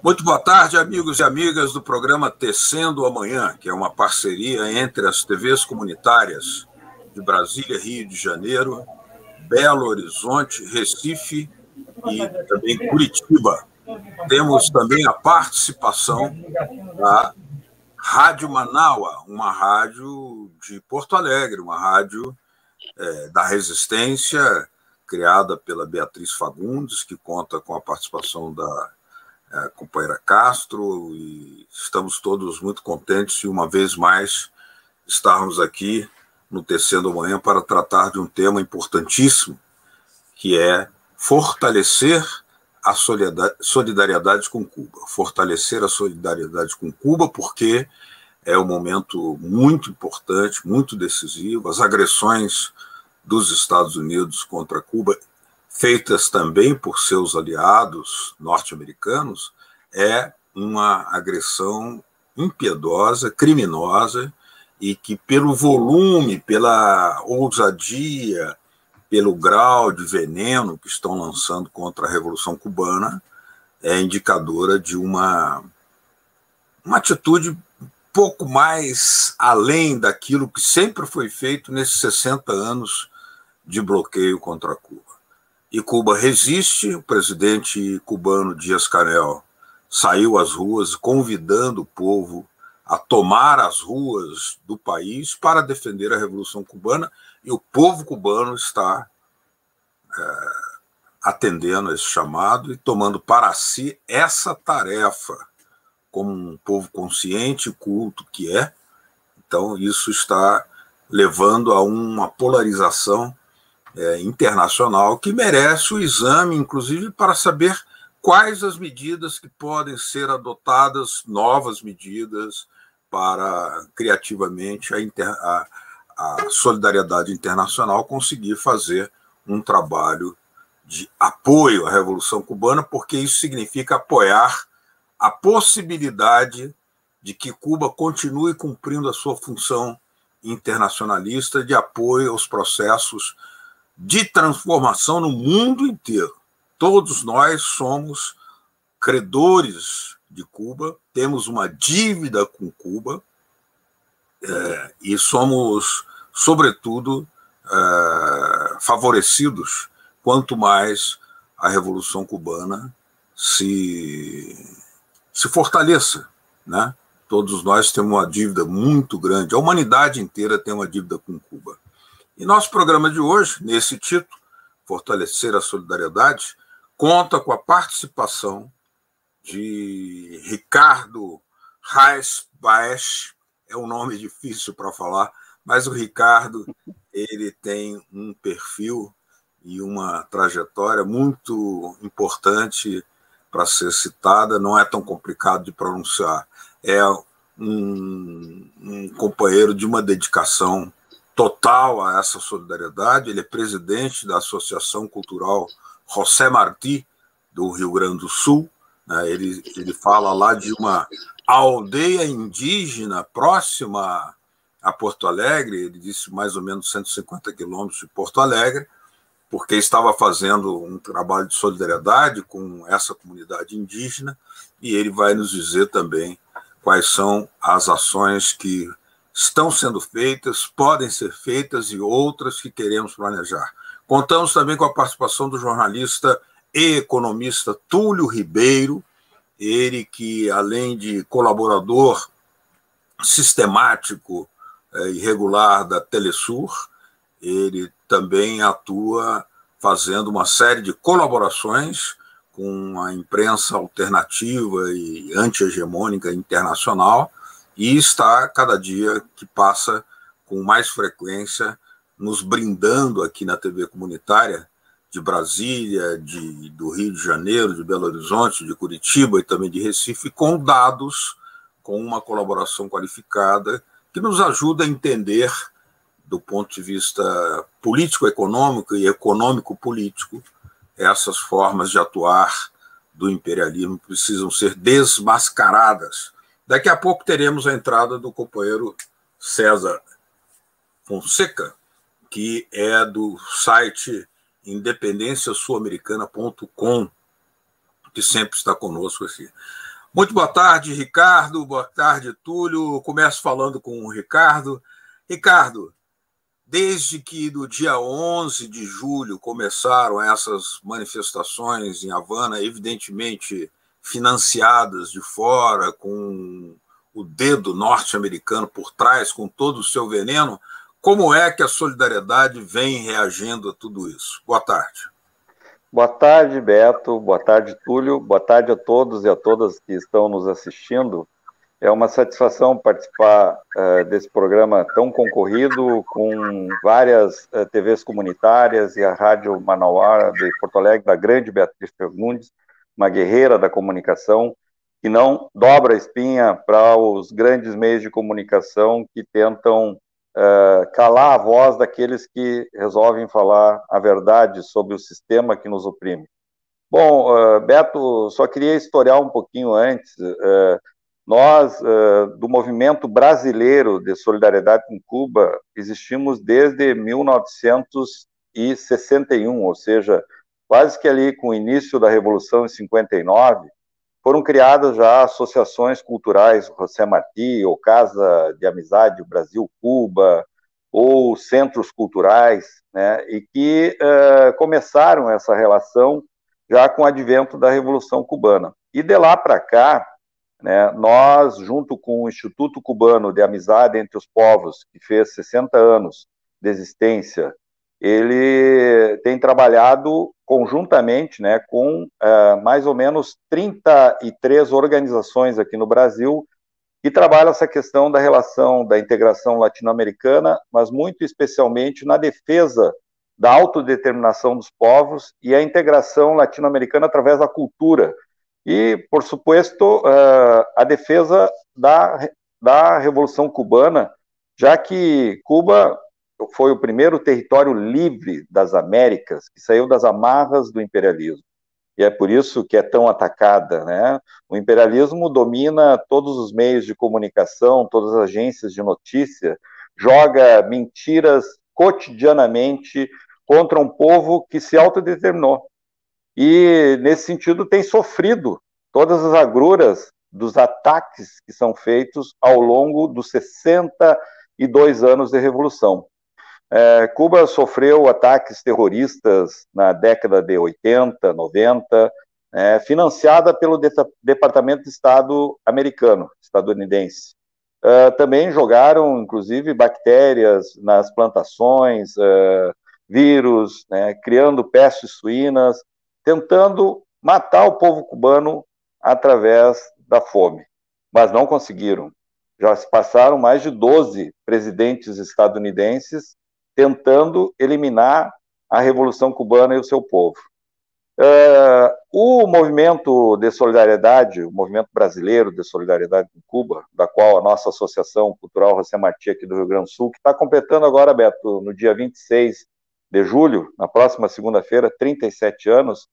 Muito boa tarde, amigos e amigas do programa Tecendo Amanhã, que é uma parceria entre as TVs comunitárias de Brasília, Rio de Janeiro, Belo Horizonte, Recife e também Curitiba. Temos também a participação da Rádio Manaua, uma rádio de Porto Alegre, uma rádio da Resistência, criada pela Beatriz Fagundes, que conta com a participação da companheira Castro, e estamos todos muito contentes de, uma vez mais, estarmos aqui no Tecendo Amanhã para tratar de um tema importantíssimo, que é fortalecer a solidariedade com Cuba. Fortalecer a solidariedade com Cuba, porque é um momento muito importante, muito decisivo. As agressões dos Estados Unidos contra Cuba, feitas também por seus aliados norte-americanos, é uma agressão impiedosa, criminosa, e que pelo volume, pela ousadia, pelo grau de veneno que estão lançando contra a Revolução Cubana, é indicadora de uma atitude pouco mais além daquilo que sempre foi feito nesses 60 anos de bloqueio contra Cuba. E Cuba resiste. O presidente cubano Díaz-Canel saiu às ruas convidando o povo a tomar as ruas do país para defender a Revolução Cubana, e o povo cubano está atendendo a esse chamado e tomando para si essa tarefa, como um povo consciente e culto que é. Então, isso está levando a uma polarização internacional que merece o exame, inclusive, para saber quais as medidas que podem ser adotadas, novas medidas, para criativamente a solidariedade internacional conseguir fazer um trabalho de apoio à Revolução Cubana, porque isso significa apoiar a possibilidade de que Cuba continue cumprindo a sua função internacionalista de apoio aos processos de transformação no mundo inteiro. Todos nós somos credores de Cuba, temos uma dívida com Cuba, e somos, sobretudo, favorecidos quanto mais a Revolução Cubana se fortaleça, né? Todos nós temos uma dívida muito grande, a humanidade inteira tem uma dívida com Cuba. E nosso programa de hoje, nesse título, Fortalecer a Solidariedade, conta com a participação de Ricardo Reis Baesch. É um nome difícil para falar, mas o Ricardo, ele tem um perfil e uma trajetória muito importante para ser citada, não é tão complicado de pronunciar. É um companheiro de uma dedicação total a essa solidariedade. Ele é presidente da Associação Cultural José Martí, do Rio Grande do Sul. Ele fala lá de uma aldeia indígena próxima a Porto Alegre, ele disse mais ou menos 150 quilômetros de Porto Alegre, porque estava fazendo um trabalho de solidariedade com essa comunidade indígena, e ele vai nos dizer também quais são as ações que estão sendo feitas, podem ser feitas e outras que queremos planejar. Contamos também com a participação do jornalista e economista Túlio Ribeiro, ele que, além de colaborador sistemático e regular da Telesur, ele também atua fazendo uma série de colaborações com a imprensa alternativa e anti-hegemônica internacional, e está, cada dia que passa, com mais frequência, nos brindando aqui na TV comunitária de Brasília, do Rio de Janeiro, de Belo Horizonte, de Curitiba e também de Recife, com dados, com uma colaboração qualificada que nos ajuda a entender, do ponto de vista político-econômico e econômico-político, essas formas de atuar do imperialismo precisam ser desmascaradas. Daqui a pouco teremos a entrada do companheiro César Fonseca, que é do site independenciasuamericana.com, que sempre está conosco aqui. Muito boa tarde, Ricardo. Boa tarde, Túlio. Começo falando com o Ricardo. Ricardo, desde que no dia 11 de julho começaram essas manifestações em Havana, evidentemente financiadas de fora, com o dedo norte-americano por trás, com todo o seu veneno, como é que a solidariedade vem reagindo a tudo isso? Boa tarde. Boa tarde, Beto. Boa tarde, Túlio. Boa tarde a todos e a todas que estão nos assistindo. É uma satisfação participar desse programa tão concorrido, com várias TVs comunitárias e a Rádio Manauara de Porto Alegre, da grande Beatriz Fagundes, uma guerreira da comunicação, que não dobra a espinha para os grandes meios de comunicação que tentam calar a voz daqueles que resolvem falar a verdade sobre o sistema que nos oprime. Bom, Beto, só queria historiar um pouquinho antes. Nós, do Movimento Brasileiro de Solidariedade com Cuba, existimos desde 1961, ou seja, quase que ali com o início da Revolução em 59, foram criadas já associações culturais, José Martí, ou Casa de Amizade Brasil-Cuba, ou centros culturais, né, e que começaram essa relação já com o advento da Revolução Cubana. E de lá para cá, né, nós, junto com o Instituto Cubano de Amizade entre os Povos, que fez 60 anos de existência, ele tem trabalhado conjuntamente, né, com mais ou menos 33 organizações aqui no Brasil que trabalham essa questão da relação da integração latino-americana, mas muito especialmente na defesa da autodeterminação dos povos e a integração latino-americana através da cultura. E, por supuesto, a defesa da Revolução Cubana, já que Cuba foi o primeiro território livre das Américas, que saiu das amarras do imperialismo. E é por isso que é tão atacada, né? O imperialismo domina todos os meios de comunicação, todas as agências de notícia, joga mentiras cotidianamente contra um povo que se autodeterminou. E, nesse sentido, tem sofrido todas as agruras dos ataques que são feitos ao longo dos 62 anos de Revolução. Cuba sofreu ataques terroristas na década de 80, 90, financiada pelo Departamento de Estado americano, estadunidense. Também jogaram, inclusive, bactérias nas plantações, vírus, criando pestes suínas, tentando matar o povo cubano através da fome. Mas não conseguiram. Já se passaram mais de 12 presidentes estadunidenses tentando eliminar a Revolução Cubana e o seu povo. O movimento de solidariedade, o movimento brasileiro de solidariedade com Cuba, da qual a nossa Associação Cultural José Martí aqui do Rio Grande do Sul, que está completando agora, Beto, no dia 26 de julho, na próxima segunda-feira, 37 anos,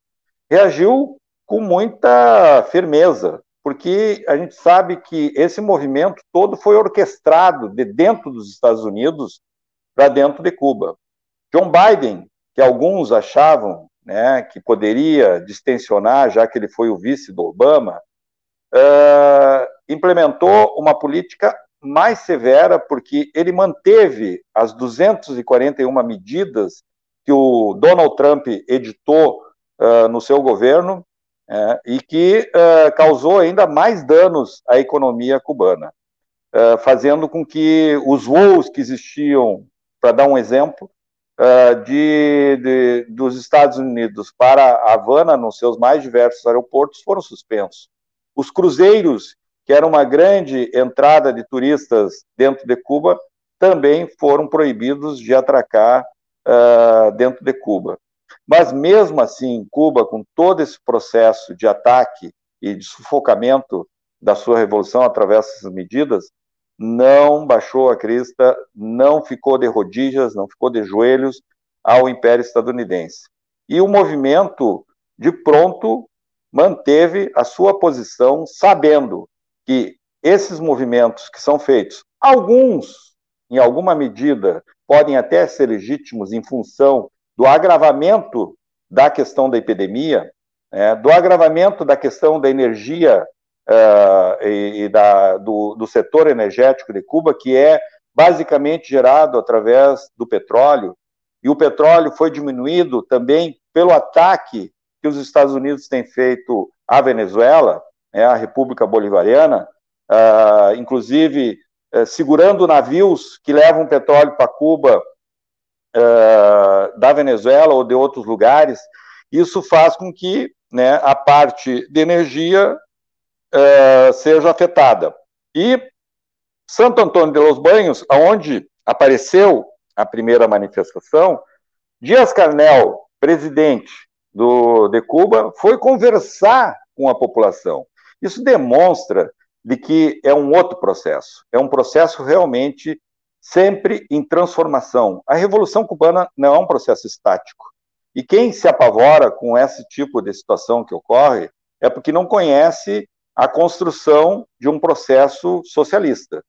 reagiu com muita firmeza, porque a gente sabe que esse movimento todo foi orquestrado de dentro dos Estados Unidos para dentro de Cuba. John Biden, que alguns achavam, né, que poderia distensionar, já que ele foi o vice do Obama, implementou uma política mais severa, porque ele manteve as 241 medidas que o Donald Trump editou no seu governo, e que causou ainda mais danos à economia cubana, fazendo com que os voos que existiam, para dar um exemplo, dos Estados Unidos para Havana, nos seus mais diversos aeroportos, foram suspensos. Os cruzeiros, que eram uma grande entrada de turistas dentro de Cuba, também foram proibidos de atracar dentro de Cuba. Mas, mesmo assim, Cuba, com todo esse processo de ataque e de sufocamento da sua revolução através dessas medidas, não baixou a crista, não ficou de rodilhas, não ficou de joelhos ao Império Estadunidense. E o movimento, de pronto, manteve a sua posição, sabendo que esses movimentos que são feitos, alguns, em alguma medida, podem até ser legítimos em função do agravamento da questão da epidemia, do agravamento da questão da energia do setor energético de Cuba, que é basicamente gerado através do petróleo, e o petróleo foi diminuído também pelo ataque que os Estados Unidos têm feito à Venezuela, a República Bolivariana, inclusive segurando navios que levam petróleo para Cuba da Venezuela ou de outros lugares. Isso faz com que, né, a parte de energia seja afetada. E Santo Antônio de los Banhos, onde apareceu a primeira manifestação, Díaz-Canel, presidente de Cuba, foi conversar com a população. Isso demonstra de que é um outro processo, é um processo realmente sempre em transformação. A Revolução Cubana não é um processo estático. E quem se apavora com esse tipo de situação que ocorre é porque não conhece a construção de um processo socialista.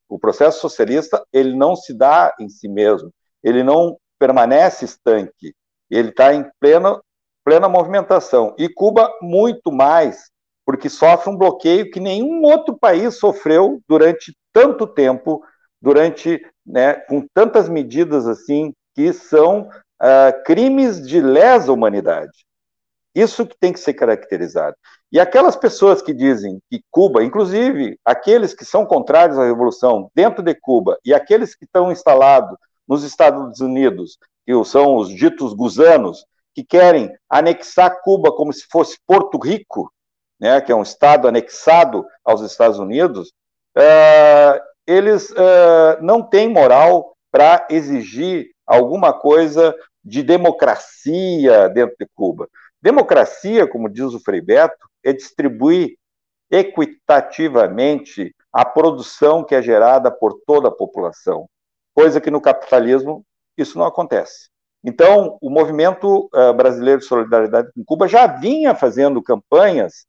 O processo socialista, ele não se dá em si mesmo, ele não permanece estanque, ele está em plena movimentação. E Cuba, muito mais, porque sofre um bloqueio que nenhum outro país sofreu durante tanto tempo, com tantas medidas assim, que são crimes de lesa humanidade. Isso que tem que ser caracterizado. E aquelas pessoas que dizem que Cuba, inclusive aqueles que são contrários à Revolução dentro de Cuba e aqueles que estão instalados nos Estados Unidos, que são os ditos gusanos, que querem anexar Cuba como se fosse Porto Rico, né, que é um estado anexado aos Estados Unidos, eles não têm moral para exigir alguma coisa de democracia dentro de Cuba. Democracia, como diz o Frei Beto, é distribuir equitativamente a produção que é gerada por toda a população, coisa que no capitalismo isso não acontece. Então, o movimento brasileiro de solidariedade com Cuba já vinha fazendo campanhas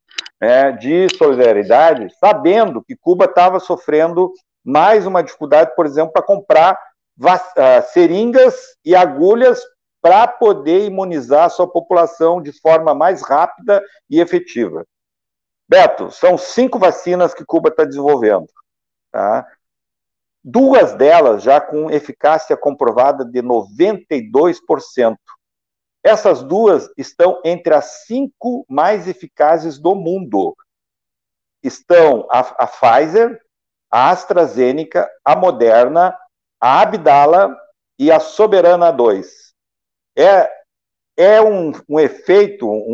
de solidariedade, sabendo que Cuba estava sofrendo mais uma dificuldade, por exemplo, para comprar seringas e agulhas para poder imunizar a sua população de forma mais rápida e efetiva. Beto, são 5 vacinas que Cuba está desenvolvendo. Tá? 2 delas já com eficácia comprovada de 92%. Essas 2 estão entre as 5 mais eficazes do mundo. Estão a Pfizer, a AstraZeneca, a Moderna, a Abdala e a Soberana 2. É um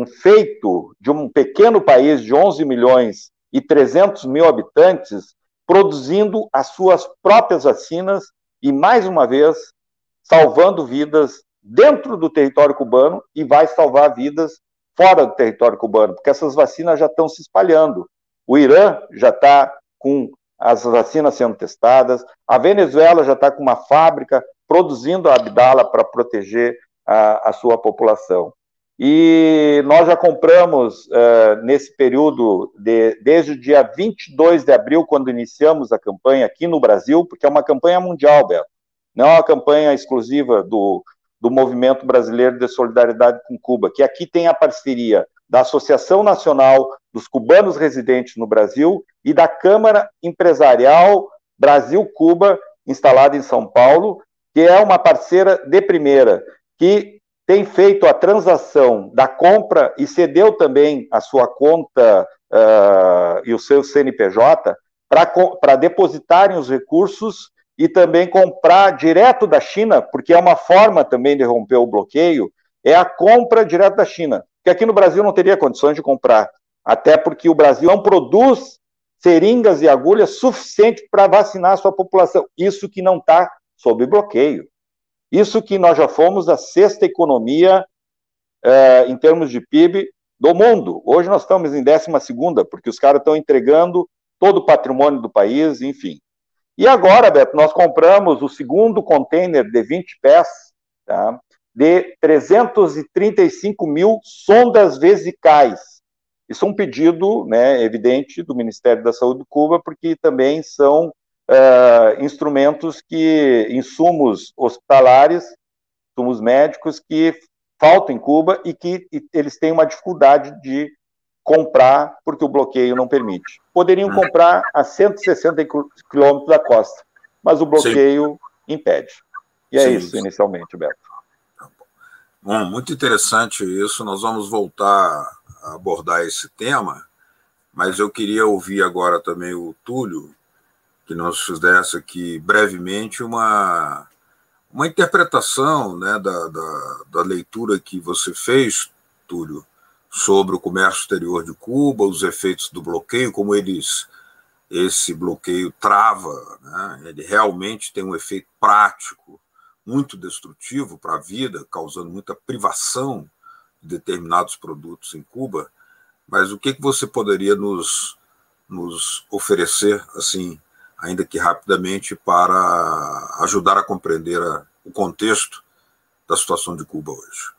feito de um pequeno país de 11 milhões e 300 mil habitantes produzindo as suas próprias vacinas e, mais uma vez, salvando vidas dentro do território cubano e vai salvar vidas fora do território cubano, porque essas vacinas já estão se espalhando. O Irã já está com as vacinas sendo testadas, a Venezuela já está com uma fábrica produzindo a Abdala para proteger a sua população. E nós já compramos, nesse período, desde o dia 22 de abril, quando iniciamos a campanha aqui no Brasil, porque é uma campanha mundial, Beto, não é uma campanha exclusiva do Movimento Brasileiro de Solidariedade com Cuba, que aqui tem a parceria da Associação Nacional dos Cubanos Residentes no Brasil e da Câmara Empresarial Brasil-Cuba, instalada em São Paulo, que é uma parceira de primeira, que tem feito a transação da compra e cedeu também a sua conta e o seu CNPJ para depositarem os recursos e também comprar direto da China, porque é uma forma também de romper o bloqueio, é a compra direto da China, que aqui no Brasil não teria condições de comprar, até porque o Brasil não produz seringas e agulhas suficientes para vacinar a sua população, isso que não está sob bloqueio. Isso que nós já fomos a 6ª economia em termos de PIB do mundo. Hoje nós estamos em 12ª, porque os caras estão entregando todo o patrimônio do país, enfim. E agora, Beto, nós compramos o 2º container de 20 pés, tá, de 335 mil sondas vesicais. Isso é um pedido, né, evidente do Ministério da Saúde de Cuba, porque também são instrumentos insumos hospitalares, insumos médicos que falta em Cuba e que eles têm uma dificuldade de comprar porque o bloqueio não permite. Poderiam comprar a 160 quilômetros da costa, mas o bloqueio impede. E é isso, inicialmente, Beto. Bom, muito interessante isso. Nós vamos voltar a abordar esse tema, mas eu queria ouvir agora também o Túlio, que nos fizesse aqui brevemente uma interpretação, né, da leitura que você fez, Túlio, sobre o comércio exterior de Cuba, os efeitos do bloqueio, como esse bloqueio trava, né, ele realmente tem um efeito prático muito destrutivo para a vida, causando muita privação de determinados produtos em Cuba. Mas o que você poderia nos oferecer, assim, ainda que rapidamente, para ajudar a compreender o contexto da situação de Cuba hoje?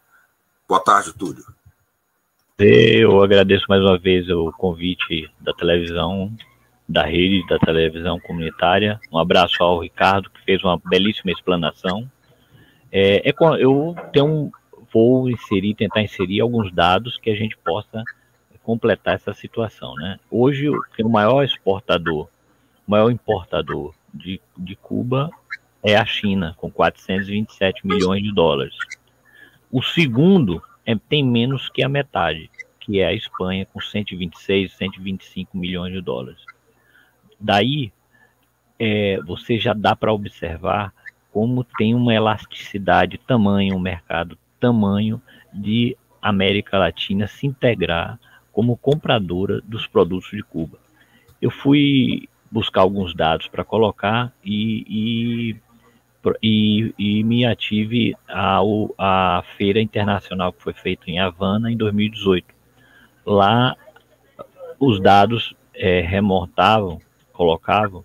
Boa tarde, Túlio. Eu agradeço mais uma vez o convite da televisão, da rede da televisão comunitária. Um abraço ao Ricardo, que fez uma belíssima explanação. Eu vou tentar inserir alguns dados que a gente possa completar essa situação, né? Hoje, o maior importador de Cuba é a China, com 427 milhões de dólares. O segundo tem menos que a metade, que é a Espanha, com 126, 125 milhões de dólares. Daí, você já dá para observar como tem uma elasticidade, tamanho, um mercado, tamanho de América Latina se integrar como compradora dos produtos de Cuba. Eu fui buscar alguns dados para colocar e me ative à feira internacional que foi feita em Havana em 2018. Lá, os dados colocavam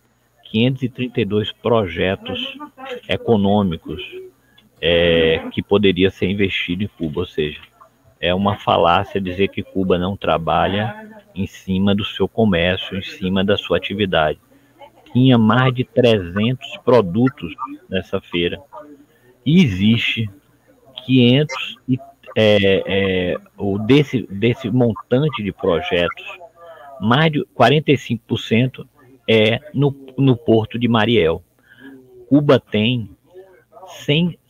532 projetos econômicos que poderia ser investido em Cuba, ou seja, é uma falácia dizer que Cuba não trabalha em cima do seu comércio, em cima da sua atividade. Tinha mais de 300 produtos nessa feira e existe 500 desse montante de projetos, mais de 45% no Porto de Mariel. Cuba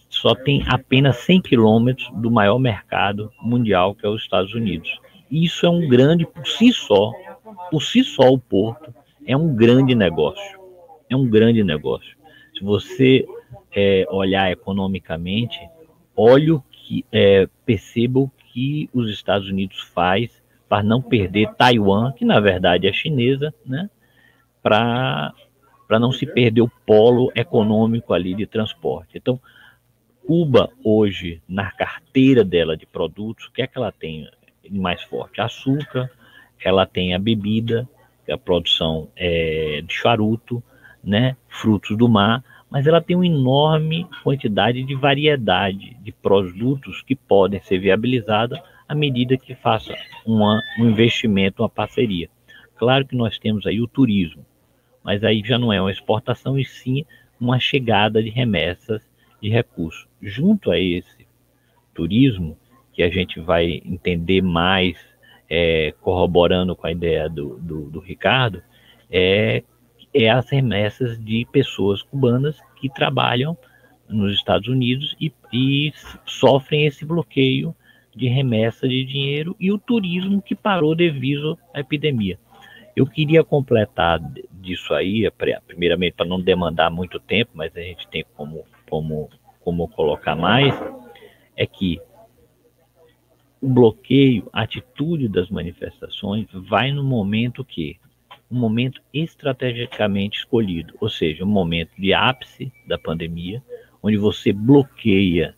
só tem apenas 100 quilômetros do maior mercado mundial, que é os Estados Unidos. Isso é um grande, por si só o porto é um grande negócio. É um grande negócio. Se você olhar economicamente, perceba o que os Estados Unidos faz para não perder Taiwan, que na verdade é chinesa, né? Para não se perder o polo econômico ali de transporte. Então, Cuba hoje, na carteira dela de produtos, o que é que ela tem mais forte? Açúcar, ela tem a bebida, a produção de charuto, né, frutos do mar, mas ela tem uma enorme quantidade de variedade de produtos que podem ser viabilizados à medida que faça um investimento, uma parceria. Claro que nós temos aí o turismo, mas aí já não é uma exportação, e sim uma chegada de remessas de recursos. Junto a esse turismo, que a gente vai entender mais, corroborando com a ideia do Ricardo, as remessas de pessoas cubanas que trabalham nos Estados Unidos e sofrem esse bloqueio de remessa de dinheiro, e o turismo que parou devido à epidemia. Eu queria completar disso aí, primeiramente para não demandar muito tempo, mas a gente tem como colocar mais, é que o bloqueio, a atitude das manifestações vai no momento um momento estrategicamente escolhido, ou seja, um momento de ápice da pandemia, onde você bloqueia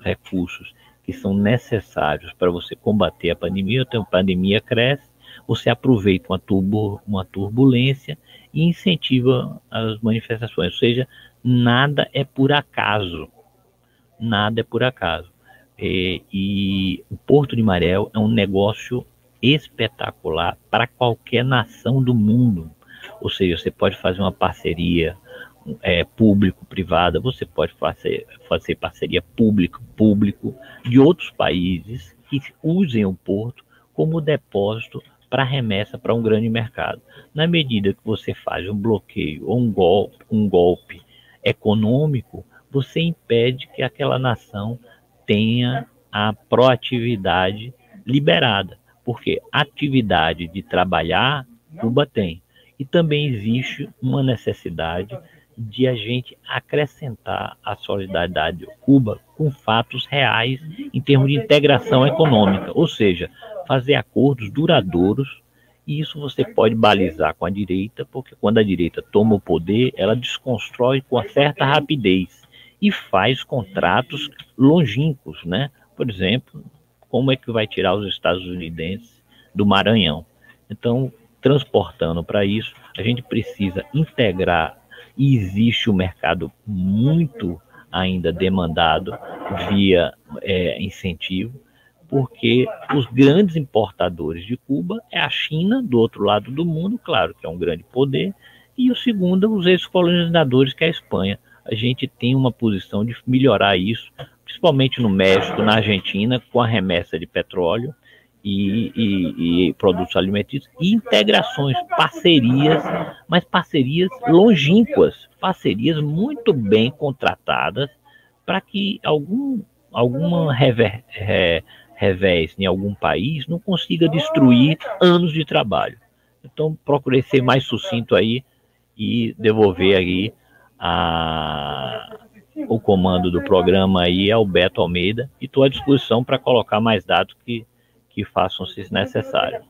recursos que são necessários para você combater a pandemia. Então, a pandemia cresce, você aproveita uma turbulência e incentiva as manifestações, ou seja, nada é por acaso. Nada é por acaso. E o Porto de Mariel é um negócio espetacular para qualquer nação do mundo. Ou seja, você pode fazer uma parceria público-privada, você pode fazer parceria público-público de outros países que usem o porto como depósito para remessa para um grande mercado. Na medida que você faz um bloqueio ou um golpe econômico, você impede que aquela nação tenha a proatividade liberada, porque atividade de trabalhar, Cuba tem. E também existe uma necessidade de a gente acrescentar a solidariedade de Cuba com fatos reais em termos de integração econômica, ou seja, fazer acordos duradouros, e isso você pode balizar com a direita, porque quando a direita toma o poder, ela desconstrói com uma certa rapidez e faz contratos longínquos, né? Por exemplo, como é que vai tirar os estadunidenses do Maranhão? Então, transportando para isso, a gente precisa integrar, e existe um mercado muito ainda demandado via incentivo, porque os grandes importadores de Cuba é a China, do outro lado do mundo, claro que é um grande poder, e o segundo, os ex-colonizadores, que é a Espanha. A gente tem uma posição de melhorar isso, principalmente no México, na Argentina, com a remessa de petróleo e produtos alimentícios, e integrações, parcerias, mas parcerias longínquas, parcerias muito bem contratadas, para que alguma revés em algum país não consiga destruir anos de trabalho. Então, procurei ser mais sucinto aí e devolver aí o comando do programa aí ao Beto Almeida, e estou à disposição para colocar mais dados que façam-se necessários.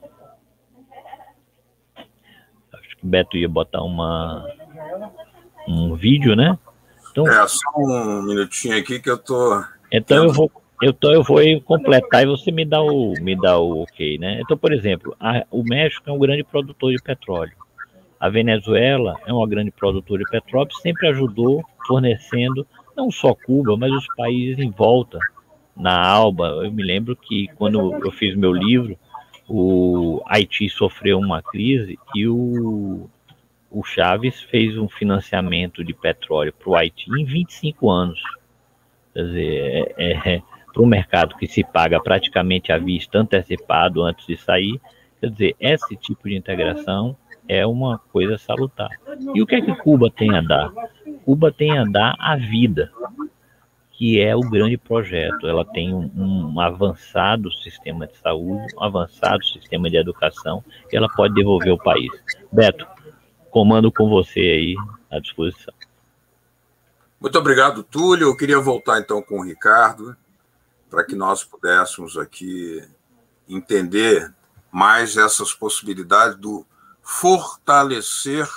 Acho que o Beto ia botar um vídeo, né? Então, só um minutinho aqui que eu tô... Então eu vou completar e você me dá o ok, né? Então, por exemplo, o México é um grande produtor de petróleo. A Venezuela é uma grande produtora de petróleo, sempre ajudou fornecendo não só Cuba, mas os países em volta. Na Alba, eu me lembro que quando eu fiz meu livro, o Haiti sofreu uma crise e o Chaves fez um financiamento de petróleo para o Haiti em 25 anos. Quer dizer, para um mercado que se paga praticamente à vista, antecipado antes de sair, quer dizer, esse tipo de integração é uma coisa salutar. E o que é que Cuba tem a dar? Cuba tem a dar a vida, que é o grande projeto. Ela tem um avançado sistema de saúde, um avançado sistema de educação, que ela pode devolver ao país. Beto, comando com você aí, à disposição. Muito obrigado, Túlio. Eu queria voltar, então, com o Ricardo, para que nós pudéssemos aqui entender mais essas possibilidades do fortalecer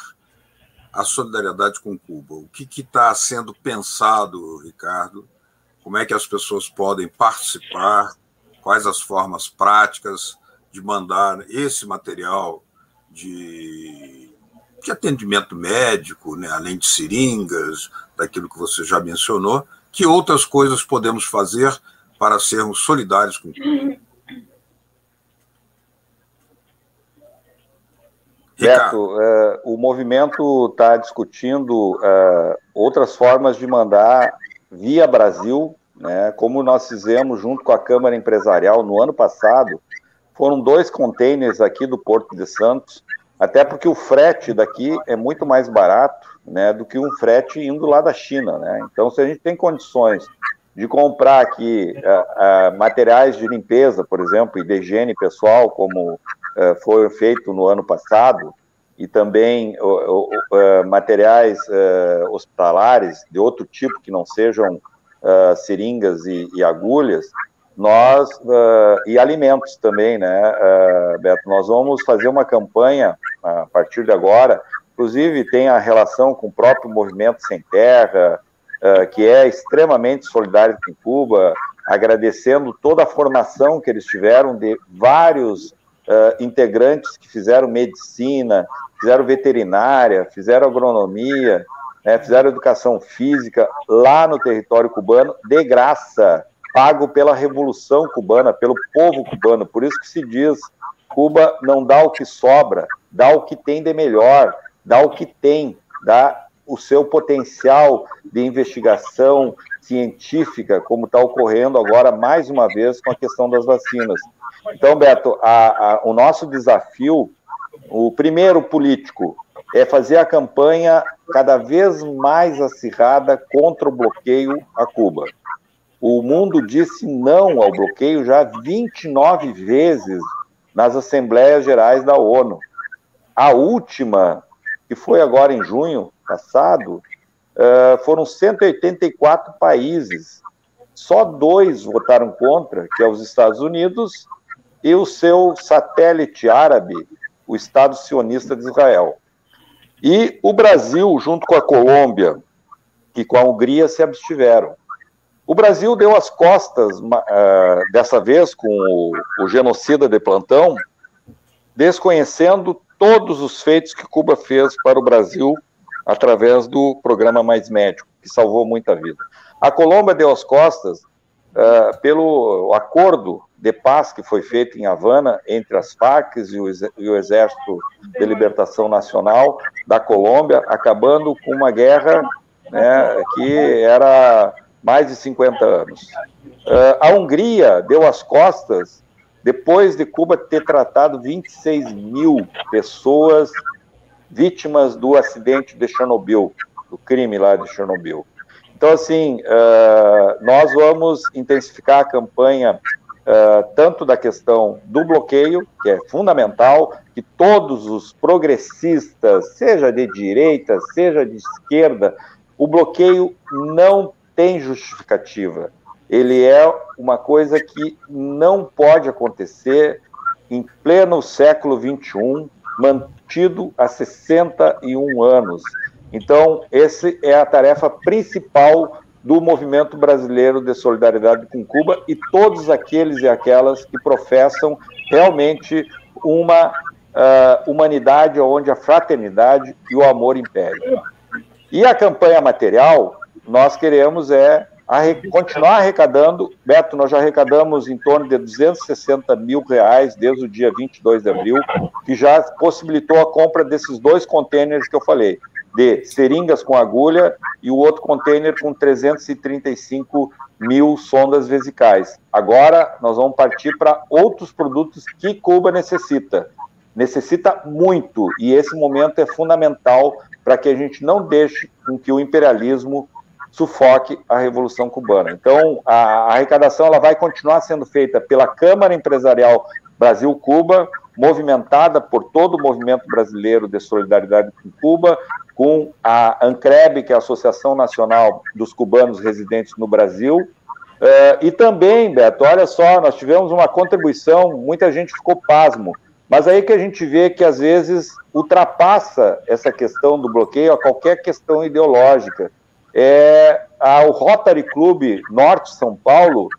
a solidariedade com Cuba. O que está sendo pensado, Ricardo? Como é que as pessoas podem participar? Quais as formas práticas de mandar esse material de atendimento médico, né? Além de seringas, daquilo que você já mencionou? Que outras coisas podemos fazer para sermos solidários com Cuba? Beto, o movimento está discutindo outras formas de mandar via Brasil, né, como nós fizemos junto com a Câmara Empresarial no ano passado. Foram 2 containers aqui do Porto de Santos, até porque o frete daqui é muito mais barato, né, do que um frete indo lá da China, né? Então, se a gente tem condições de comprar aqui materiais de limpeza, por exemplo, e de higiene pessoal, como foi feito no ano passado, e também materiais hospitalares de outro tipo, que não sejam seringas e agulhas, e alimentos também, né, Beto? Nós vamos fazer uma campanha a partir de agora, inclusive tem a relação com o próprio Movimento Sem Terra, que é extremamente solidário com Cuba, agradecendo toda a formação que eles tiveram de vários integrantes que fizeram medicina, fizeram veterinária, fizeram agronomia, né, fizeram educação física lá no território cubano, de graça, pago pela Revolução Cubana, pelo povo cubano. Por isso que se diz, Cuba não dá o que sobra, dá o que tem de melhor, dá o que tem, dá o seu potencial de investigação científica, como está ocorrendo agora, mais uma vez, com a questão das vacinas. Então, Beto, o nosso desafio, o primeiro político, é fazer a campanha cada vez mais acirrada contra o bloqueio a Cuba. O mundo disse não ao bloqueio já 29 vezes nas Assembleias Gerais da ONU. A última, que foi agora em junho passado, foram 184 países. Só 2 votaram contra, que é os Estados Unidos e o seu satélite árabe, o Estado Sionista de Israel. E o Brasil, junto com a Colômbia e com a Hungria, se abstiveram. O Brasil deu as costas, dessa vez, com o genocida de plantão, desconhecendo todos os feitos que Cuba fez para o Brasil através do programa Mais Médico, que salvou muita vida. A Colômbia deu as costas pelo acordo de paz que foi feito em Havana entre as Farc e o Exército de Libertação Nacional da Colômbia, acabando com uma guerra, né, que era mais de 50 anos. A Hungria deu as costas depois de Cuba ter tratado 26 mil pessoas vítimas do acidente de Chernobyl, do crime lá de Chernobyl. Então, assim, nós vamos intensificar a campanha tanto da questão do bloqueio, que é fundamental, que todos os progressistas, seja de direita, seja de esquerda, o bloqueio não tem justificativa. Ele é uma coisa que não pode acontecer em pleno século XXI, mantido há 61 anos. Então, essa é a tarefa principal do movimento brasileiro de solidariedade com Cuba e todos aqueles e aquelas que professam realmente uma humanidade onde a fraternidade e o amor imperam. E a campanha material, nós queremos continuar arrecadando. Beto, nós já arrecadamos em torno de R$260 mil desde o dia 22 de abril, que já possibilitou a compra desses 2 contêineres que eu falei, de seringas com agulha e o outro container com 335 mil sondas vesicais. Agora nós vamos partir para outros produtos que Cuba necessita. Necessita muito, e esse momento é fundamental para que a gente não deixe com que o imperialismo sufoque a Revolução Cubana. Então, a arrecadação ela vai continuar sendo feita pela Câmara Empresarial Brasil-Cuba, movimentada por todo o movimento brasileiro de solidariedade com Cuba, com a ANCREB, que é a Associação Nacional dos Cubanos Residentes no Brasil, e também, Beto, olha só, nós tivemos uma contribuição, muita gente ficou pasmo, mas aí que a gente vê que às vezes ultrapassa essa questão do bloqueio a qualquer questão ideológica. O Rotary Club Norte São Paulo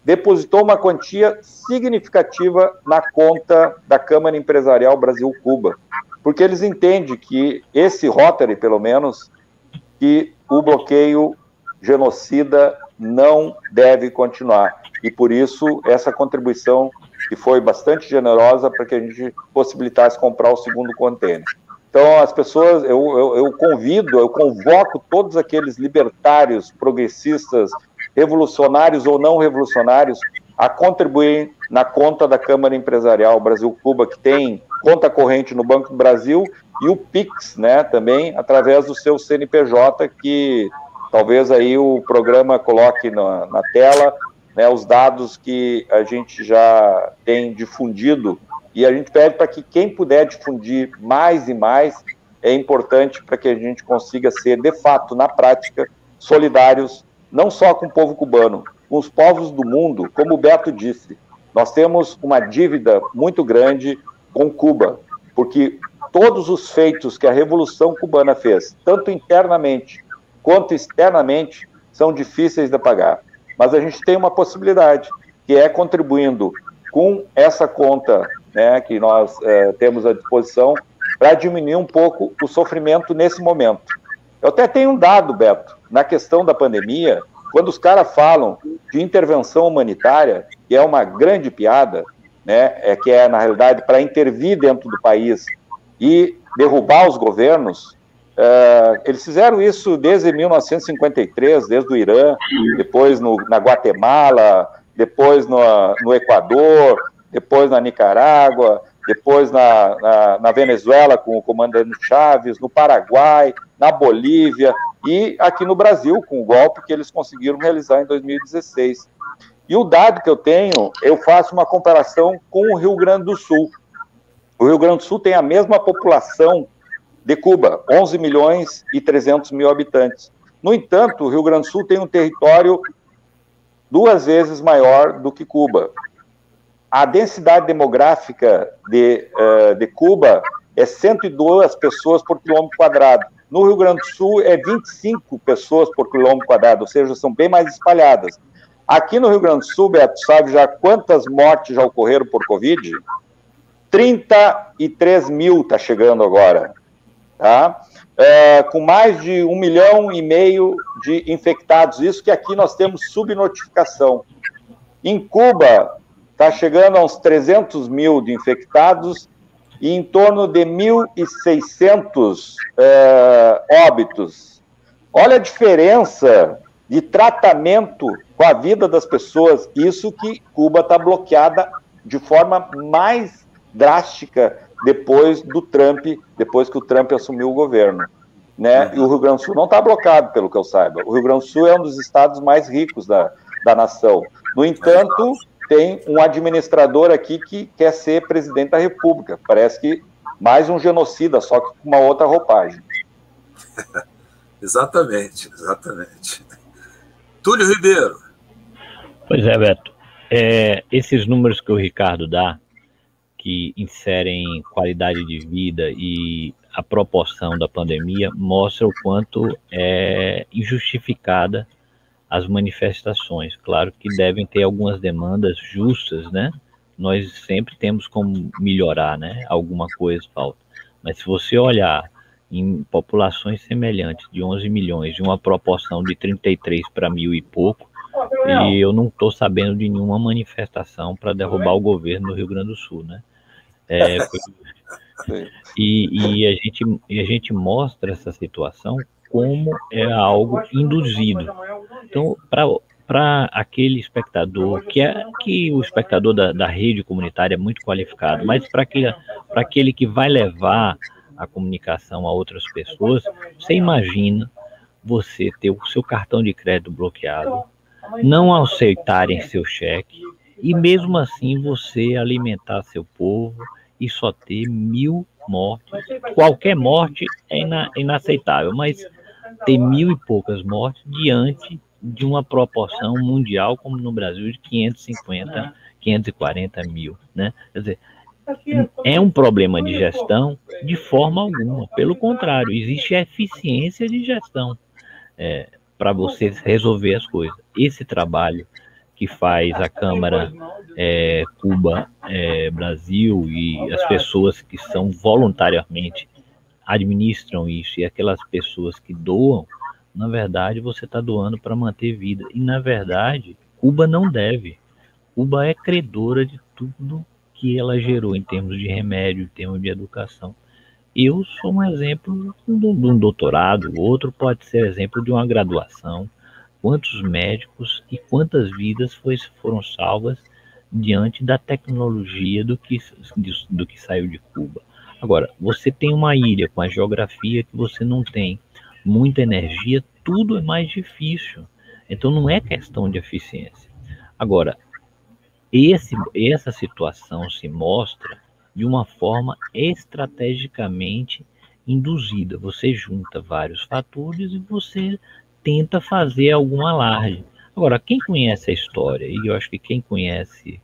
depositou uma quantia significativa na conta da Câmara Empresarial Brasil-Cuba, porque eles entendem que esse Rotary, pelo menos, que o bloqueio genocida não deve continuar. E por isso, essa contribuição que foi bastante generosa para que a gente possibilitasse comprar o segundo container. Então, as pessoas, eu convoco todos aqueles libertários, progressistas, revolucionários ou não revolucionários, a contribuir na conta da Câmara Empresarial Brasil-Cuba, que tem conta corrente no Banco do Brasil, e o Pix, né, também, através do seu CNPJ, que talvez aí o programa coloque na tela, né, os dados que a gente já tem difundido, e a gente pede para que quem puder difundir mais e mais, é importante para que a gente consiga ser, de fato, na prática, solidários, não só com o povo cubano, com os povos do mundo. Como o Beto disse, nós temos uma dívida muito grande com Cuba, porque todos os feitos que a Revolução Cubana fez, tanto internamente quanto externamente, são difíceis de pagar. Mas a gente tem uma possibilidade, que é contribuindo com essa conta, né, que nós temos à disposição, para diminuir um pouco o sofrimento nesse momento. Eu até tenho um dado, Beto, na questão da pandemia, quando os caras falam de intervenção humanitária, que é uma grande piada, né, que é, na realidade, para intervir dentro do país e derrubar os governos, Eles fizeram isso desde 1953, desde o Irã, depois na Guatemala, depois no Equador, depois na Nicarágua, depois na Venezuela com o comandante Chávez, no Paraguai, na Bolívia e aqui no Brasil com o golpe que eles conseguiram realizar em 2016. E o dado que eu tenho, eu faço uma comparação com o Rio Grande do Sul. O Rio Grande do Sul tem a mesma população de Cuba, 11 milhões e 300 mil habitantes. No entanto, o Rio Grande do Sul tem um território 2 vezes maior do que Cuba. A densidade demográfica de Cuba é 102 pessoas por quilômetro quadrado. No Rio Grande do Sul é 25 pessoas por quilômetro quadrado, ou seja, são bem mais espalhadas. Aqui no Rio Grande do Sul, Beto, sabe já quantas mortes já ocorreram por Covid? 33 mil está chegando agora. Tá? Com mais de 1,5 milhão de infectados, isso que aqui nós temos subnotificação. Em Cuba, está chegando a uns 300 mil de infectados e em torno de 1.600 óbitos. Olha a diferença de tratamento com a vida das pessoas, isso que Cuba está bloqueada de forma mais drástica depois que o Trump assumiu o governo, né? E o Rio Grande do Sul não está bloqueado, pelo que eu saiba. O Rio Grande do Sul é um dos estados mais ricos da nação. No entanto, tem um administrador aqui que quer ser presidente da República. Parece que mais um genocida, só que com uma outra roupagem. Exatamente. Túlio Ribeiro. Pois é, Beto. Esses números que o Ricardo dá, que inserem qualidade de vida e a proporção da pandemia, mostra o quanto é injustificada as manifestações. Claro que devem ter algumas demandas justas, né? Nós sempre temos como melhorar, né? Alguma coisa falta. Mas se você olhar em populações semelhantes de 11 milhões, de uma proporção de 33 para 1.000 e pouco, e eu não estou sabendo de nenhuma manifestação para derrubar o governo do Rio Grande do Sul, né? E a gente mostra essa situação como é algo induzido. Então, para aquele espectador, que o espectador da rede comunitária é muito qualificado, mas para aquele que vai levar a comunicação a outras pessoas, você imagina você ter o seu cartão de crédito bloqueado, não aceitarem seu cheque, e mesmo assim você alimentar seu povo e só ter 1.000 mortes. Qualquer morte é inaceitável, mas ter 1.000 e poucas mortes diante de uma proporção mundial, como no Brasil, de 550, 540 mil, né? Quer dizer, é um problema de gestão de forma alguma. Pelo contrário, existe eficiência de gestão para você resolver as coisas. Esse trabalho que faz a Câmara Cuba Brasil e as pessoas que são voluntariamente administram isso, e aquelas pessoas que doam, na verdade você está doando para manter vida. E na verdade Cuba não deve. Cuba é credora de tudo que ela gerou em termos de remédio, em termos de educação. Eu sou um exemplo de um doutorado, outro pode ser exemplo de uma graduação. Quantos médicos e quantas vidas foram salvas diante da tecnologia do que saiu de Cuba. Agora, você tem uma ilha com a geografia que você não tem muita energia, tudo é mais difícil. Então não é questão de eficiência. Agora, essa situação se mostra de uma forma estrategicamente induzida. Você junta vários fatores e você tenta fazer algum alarde. Agora, quem conhece a história, e eu acho que quem conhece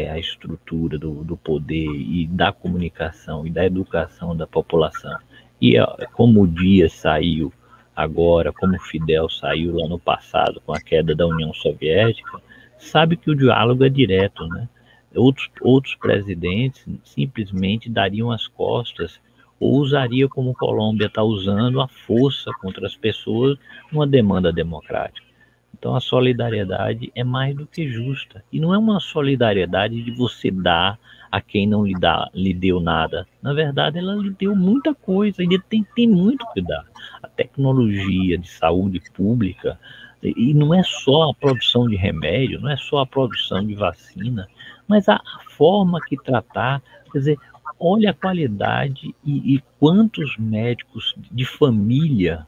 a estrutura do poder e da comunicação e da educação da população, e como o Dias saiu agora, como o Fidel saiu lá no passado com a queda da União Soviética, sabe que o diálogo é direto, né? Outros presidentes simplesmente dariam as costas ou usaria, como Colômbia está usando, a força contra as pessoas numa demanda democrática. Então a solidariedade é mais do que justa. E não é uma solidariedade de você dar a quem não lhe deu nada. Na verdade, ela lhe deu muita coisa e tem muito que dar. A tecnologia de saúde pública, e não é só a produção de remédio, não é só a produção de vacina, mas a forma que tratar, quer dizer, olha a qualidade e quantos médicos de família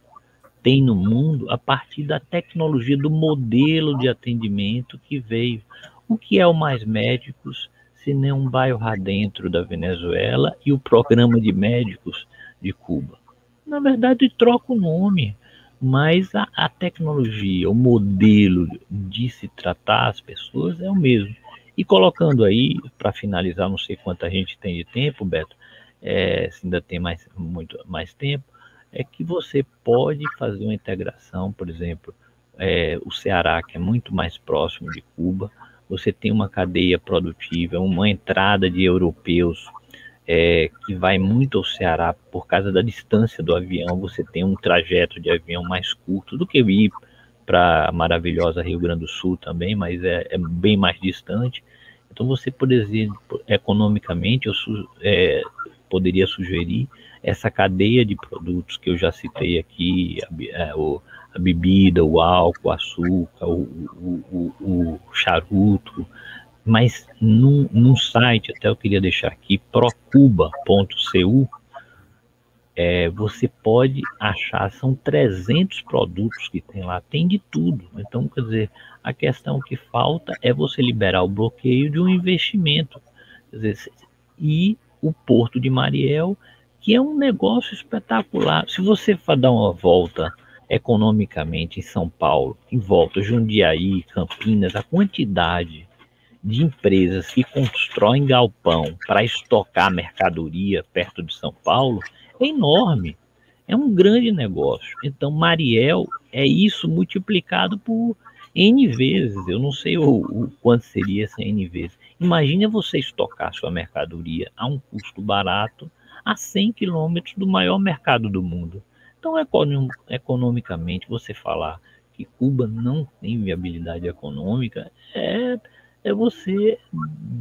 tem no mundo a partir da tecnologia, do modelo de atendimento que veio. O que é o Mais Médicos, se nem um bairro dentro da Venezuela e o programa de médicos de Cuba? Na verdade, troca o nome, mas a tecnologia, o modelo de se tratar as pessoas é o mesmo. E colocando aí, para finalizar, não sei quanta gente tem de tempo, Beto, se ainda tem muito mais tempo, é que você pode fazer uma integração, por exemplo, o Ceará, que é muito mais próximo de Cuba, você tem uma cadeia produtiva, uma entrada de europeus que vai muito ao Ceará por causa da distância do avião, você tem um trajeto de avião mais curto do que ir para a maravilhosa Rio Grande do Sul também, mas é bem mais distante. Então você, por exemplo, economicamente, eu poderia sugerir essa cadeia de produtos que eu já citei aqui, a bebida, o álcool, o açúcar, o charuto, mas num site, até eu queria deixar aqui, procuba.cu, você pode achar, são 300 produtos que tem lá, tem de tudo. Então, quer dizer, a questão que falta é você liberar o bloqueio de um investimento. Quer dizer, e o Porto de Mariel, que é um negócio espetacular. Se você for dar uma volta economicamente em São Paulo, em volta, Jundiaí, Campinas, a quantidade de empresas que constroem galpão para estocar mercadoria perto de São Paulo é enorme, é um grande negócio. Então, Mariel é isso multiplicado por N vezes, eu não sei o quanto seria essa N vezes. Imagina você estocar sua mercadoria a um custo barato a 100 quilômetros do maior mercado do mundo. Então, economicamente, você falar que Cuba não tem viabilidade econômica é você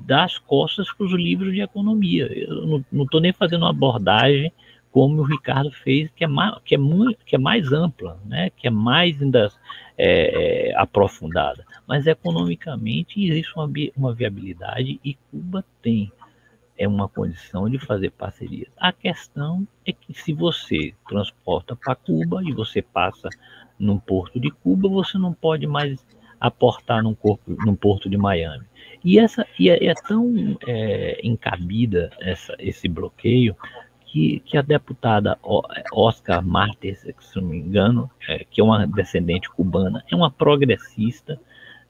dar as costas para os livros de economia. Eu não estou nem fazendo uma abordagem como o Ricardo fez, que é mais ampla, né? Que é mais ainda aprofundada. Mas economicamente existe uma viabilidade e Cuba tem uma condição de fazer parcerias. A questão é que se você transporta para Cuba e você passa num porto de Cuba, você não pode mais aportar num porto de Miami. E é tão encabida esse bloqueio que a deputada Oscar Martes, se não me engano, que é uma descendente cubana, é uma progressista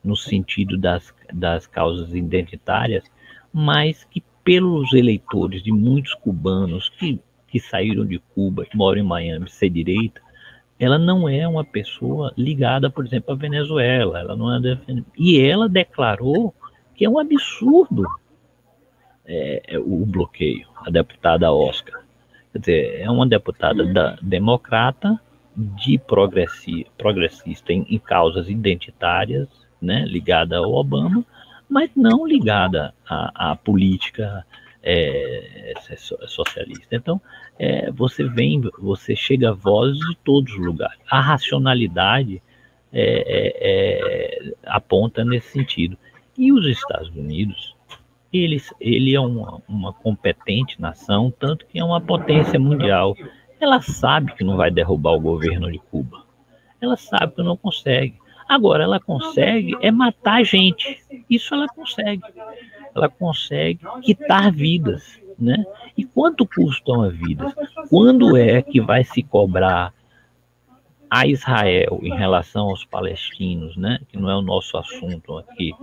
no sentido das causas identitárias, mas que pelos eleitores de muitos cubanos que saíram de Cuba e moram em Miami ser direita, ela não é uma pessoa ligada, por exemplo, à Venezuela. Ela não é e ela declarou que é um absurdo o bloqueio, a deputada Oscar. Quer dizer, é uma deputada democrata, progressista em causas identitárias, né, ligada ao Obama, mas não ligada à política socialista. Então, você chega a vozes de todos os lugares. A racionalidade aponta nesse sentido. E os Estados Unidos, ele é uma competente nação, tanto que é uma potência mundial. Ela sabe que não vai derrubar o governo de Cuba. Ela sabe que não consegue. Agora, ela consegue matar gente. Isso ela consegue. Ela consegue quitar vidas, né? E quanto custa uma vida? Quando é que vai se cobrar a Israel em relação aos palestinos, né? Que não é o nosso assunto aqui,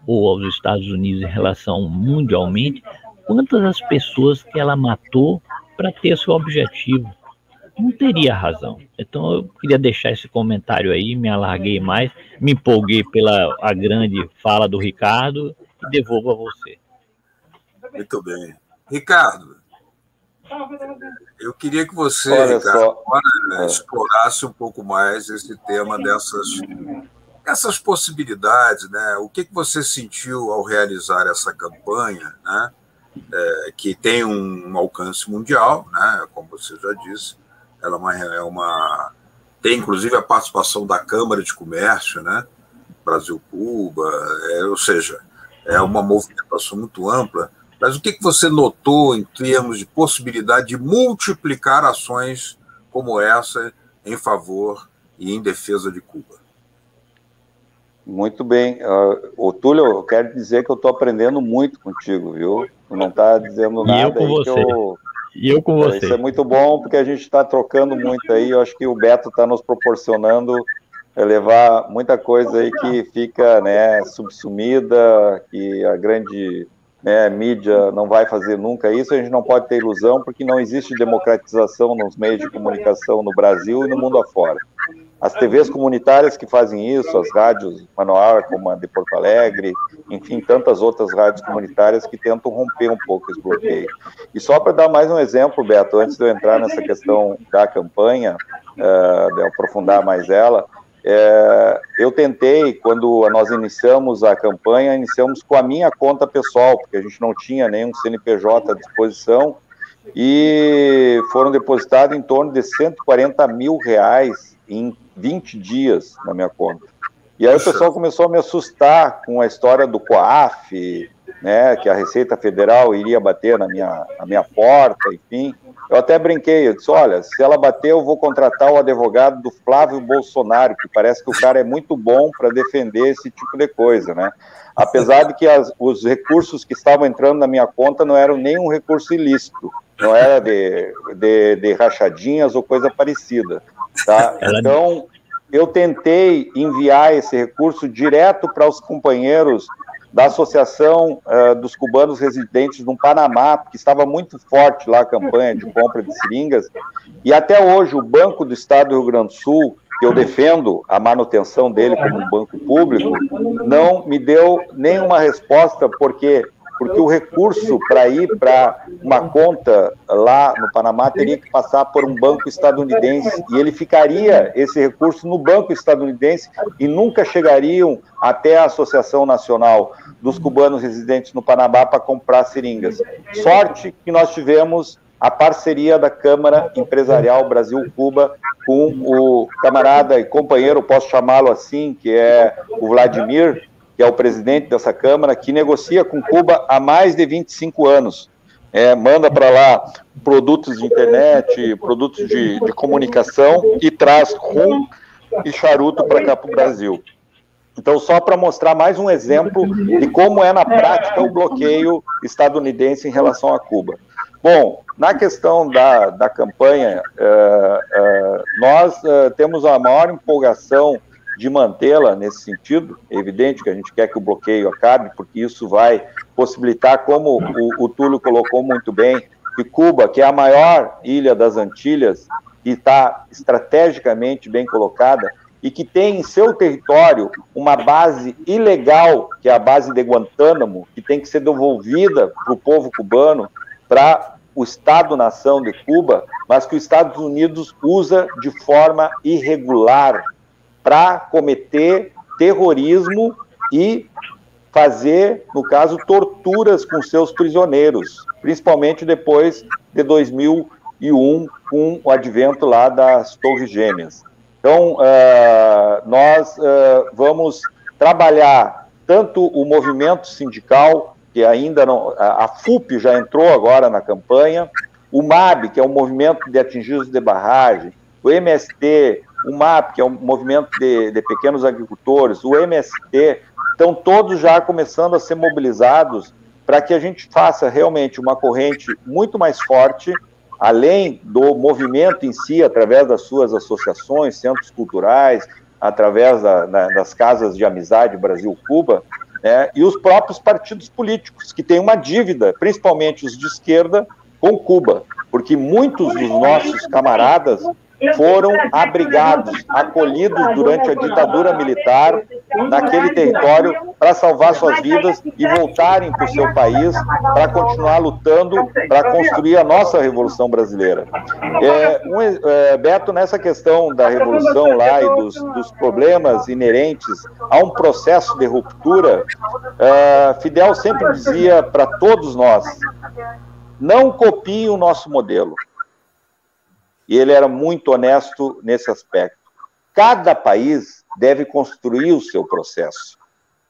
ou aos Estados Unidos em relação mundialmente, quantas as pessoas que ela matou para ter seu objetivo? Não teria razão. Então eu queria deixar esse comentário aí, me alarguei mais, me empolguei pela a grande fala do Ricardo e devolvo a você. Muito bem. Ricardo, eu queria que você, Ricardo, agora explorasse um pouco mais esse tema dessas possibilidades, né? O que você sentiu ao realizar essa campanha, né? que tem um alcance mundial, né? Como você já disse, ela tem inclusive a participação da Câmara de Comércio, né? Brasil-Cuba, ou seja, é uma movimentação muito ampla. Mas o que você notou em termos de possibilidade de multiplicar ações como essa em favor e em defesa de Cuba? Muito bem. Ô, Túlio, eu quero dizer que eu estou aprendendo muito contigo, viu? Tu não está dizendo nada. E eu com você. E eu com você. Isso é muito bom, porque a gente está trocando muito aí. Eu acho que o Beto está nos proporcionando levar muita coisa aí que fica, né, subsumida, que a grande, né, mídia não vai fazer nunca isso. A gente não pode ter ilusão, porque não existe democratização nos meios de comunicação no Brasil e no mundo afora. As TVs comunitárias que fazem isso, as rádios manual, como a de Porto Alegre, enfim, tantas outras rádios comunitárias que tentam romper um pouco esse bloqueio. E só para dar mais um exemplo, Beto, antes de eu entrar nessa questão da campanha, de aprofundar mais ela, eu tentei, quando nós iniciamos a campanha, iniciamos com a minha conta pessoal, porque a gente não tinha nenhum CNPJ à disposição, e foram depositados em torno de R$140 mil em 20 dias na minha conta. E aí o pessoal começou a me assustar com a história do COAF, né, que a Receita Federal iria bater na minha porta, enfim. Eu até brinquei, eu disse, olha, se ela bater, eu vou contratar o advogado do Flávio Bolsonaro, que parece que o cara é muito bom para defender esse tipo de coisa, né? Apesar de que os recursos que estavam entrando na minha conta não eram nenhum recurso ilícito, não era de rachadinhas ou coisa parecida, tá? Então, eu tentei enviar esse recurso direto para os companheiros da Associação dos Cubanos Residentes no Panamá, porque estava muito forte lá a campanha de compra de seringas, e até hoje o Banco do Estado do Rio Grande do Sul, que eu defendo a manutenção dele como um banco público, não me deu nenhuma resposta, porque o recurso para ir para uma conta lá no Panamá teria que passar por um banco estadunidense, e ele ficaria, esse recurso, no banco estadunidense, e nunca chegariam até a Associação Nacional dos Cubanos Residentes no Panamá para comprar seringas. Sorte que nós tivemos a parceria da Câmara Empresarial Brasil-Cuba com o camarada e companheiro, posso chamá-lo assim, que é o Vladimir, que é o presidente dessa Câmara, que negocia com Cuba há mais de 25 anos. Manda para lá produtos de internet, produtos de comunicação, e traz rum e charuto para cá para o Brasil. Então, só para mostrar mais um exemplo de como é na prática o bloqueio estadunidense em relação a Cuba. Bom, na questão da campanha, nós temos a maior empolgação de mantê-la nesse sentido. É evidente que a gente quer que o bloqueio acabe, porque isso vai possibilitar, como o Túlio colocou muito bem, que Cuba, que é a maior ilha das Antilhas, e está estrategicamente bem colocada, e que tem em seu território uma base ilegal, que é a base de Guantánamo, que tem que ser devolvida para o povo cubano, para o Estado-nação de Cuba, mas que os Estados Unidos usa de forma irregular para cometer terrorismo e fazer, no caso, torturas com seus prisioneiros, principalmente depois de 2001, com o advento lá das Torres Gêmeas. Então, nós vamos trabalhar tanto o movimento sindical, que ainda não... A FUP já entrou agora na campanha, o MAB, que é o Movimento de Atingidos de Barragem, o MST, o MAP, que é o Movimento de Pequenos Agricultores, o MST, estão todos já começando a ser mobilizados para que a gente faça realmente uma corrente muito mais forte, além do movimento em si, através das suas associações, centros culturais, através das casas de amizade Brasil-Cuba, né, e os próprios partidos políticos, que têm uma dívida, principalmente os de esquerda, com Cuba, porque muitos dos nossos camaradas foram abrigados, acolhidos durante a ditadura militar naquele território para salvar suas vidas e voltarem para o seu país para continuar lutando para construir a nossa Revolução Brasileira. Beto, nessa questão da Revolução lá e dos problemas inerentes a um processo de ruptura, Fidel sempre dizia para todos nós não copiem o nosso modelo. E ele era muito honesto nesse aspecto. Cada país deve construir o seu processo.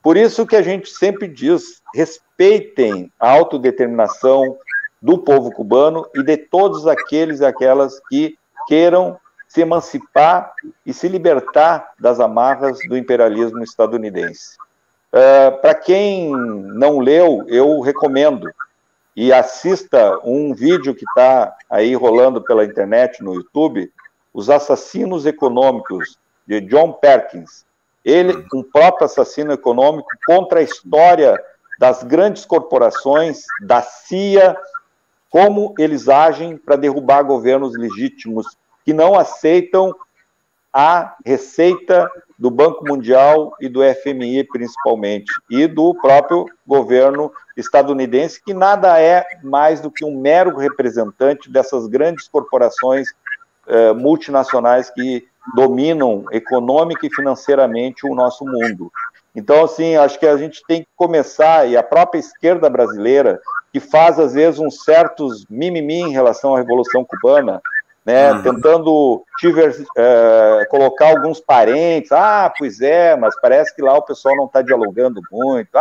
Por isso que a gente sempre diz, respeitem a autodeterminação do povo cubano e de todos aqueles e aquelas que queiram se emancipar e se libertar das amarras do imperialismo estadunidense. Para quem não leu, eu recomendo, e assista um vídeo que está aí rolando pela internet, no YouTube, Os Assassinos Econômicos, de John Perkins. Ele, um próprio assassino econômico, contra a história das grandes corporações, da CIA, como eles agem para derrubar governos legítimos, que não aceitam a receita do Banco Mundial e do FMI, principalmente, e do próprio governo estadunidense, que nada é mais do que um mero representante dessas grandes corporações multinacionais que dominam econômica e financeiramente o nosso mundo. Então, assim, acho que a gente tem que começar, e a própria esquerda brasileira, que faz, às vezes, uns certos mimimi em relação à Revolução Cubana, né, tentando colocar alguns parentes, pois é, mas parece que lá o pessoal não está dialogando muito.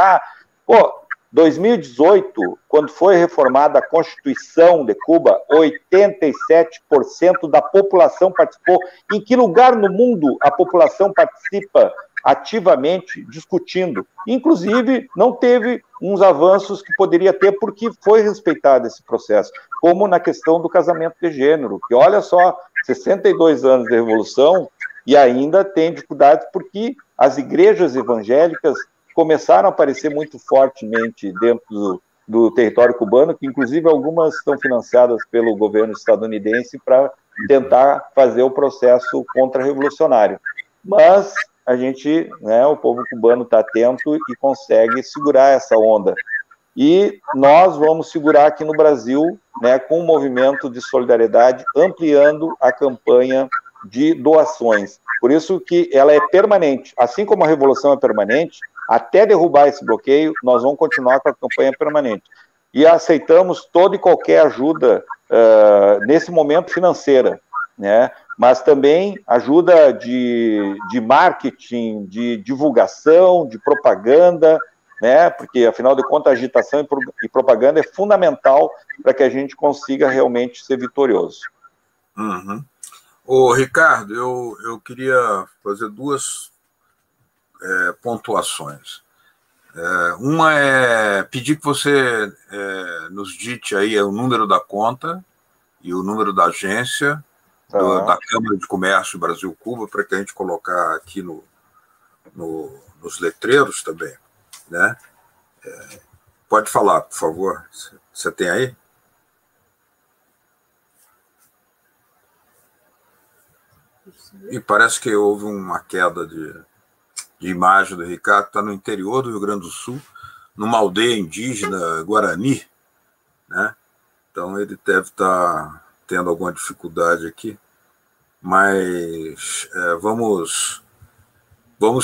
2018, quando foi reformada a Constituição de Cuba, 87% da população participou. Em que lugar no mundo a população participa ativamente discutindo? Inclusive, não teve uns avanços que poderia ter, porque foi respeitado esse processo, como na questão do casamento de gênero, que olha só, 62 anos de revolução e ainda tem dificuldades porque as igrejas evangélicas começaram a aparecer muito fortemente dentro do território cubano, que inclusive algumas estão financiadas pelo governo estadunidense para tentar fazer o processo contra-revolucionário. Mas a gente, o povo cubano está atento e consegue segurar essa onda. E nós vamos segurar aqui no Brasil, com um movimento de solidariedade, ampliando a campanha de doações. Por isso que ela é permanente. Assim como a revolução é permanente, até derrubar esse bloqueio, nós vamos continuar com a campanha permanente. E aceitamos toda e qualquer ajuda, nesse momento, financeira, mas também ajuda de marketing, de divulgação, de propaganda, porque, afinal de contas, a agitação e propaganda é fundamental para que a gente consiga realmente ser vitorioso. Ô, Ricardo, eu queria fazer duas pontuações. Uma é pedir que você nos dite aí o número da conta e o número da agência da Câmara de Comércio Brasil-Cuba, para que a gente colocar aqui nos letreiros também, pode falar, por favor. Você tem aí? E parece que houve uma queda de imagem do Ricardo, está no interior do Rio Grande do Sul, numa aldeia indígena Guarani, Então ele deve estar tendo alguma dificuldade aqui, mas vamos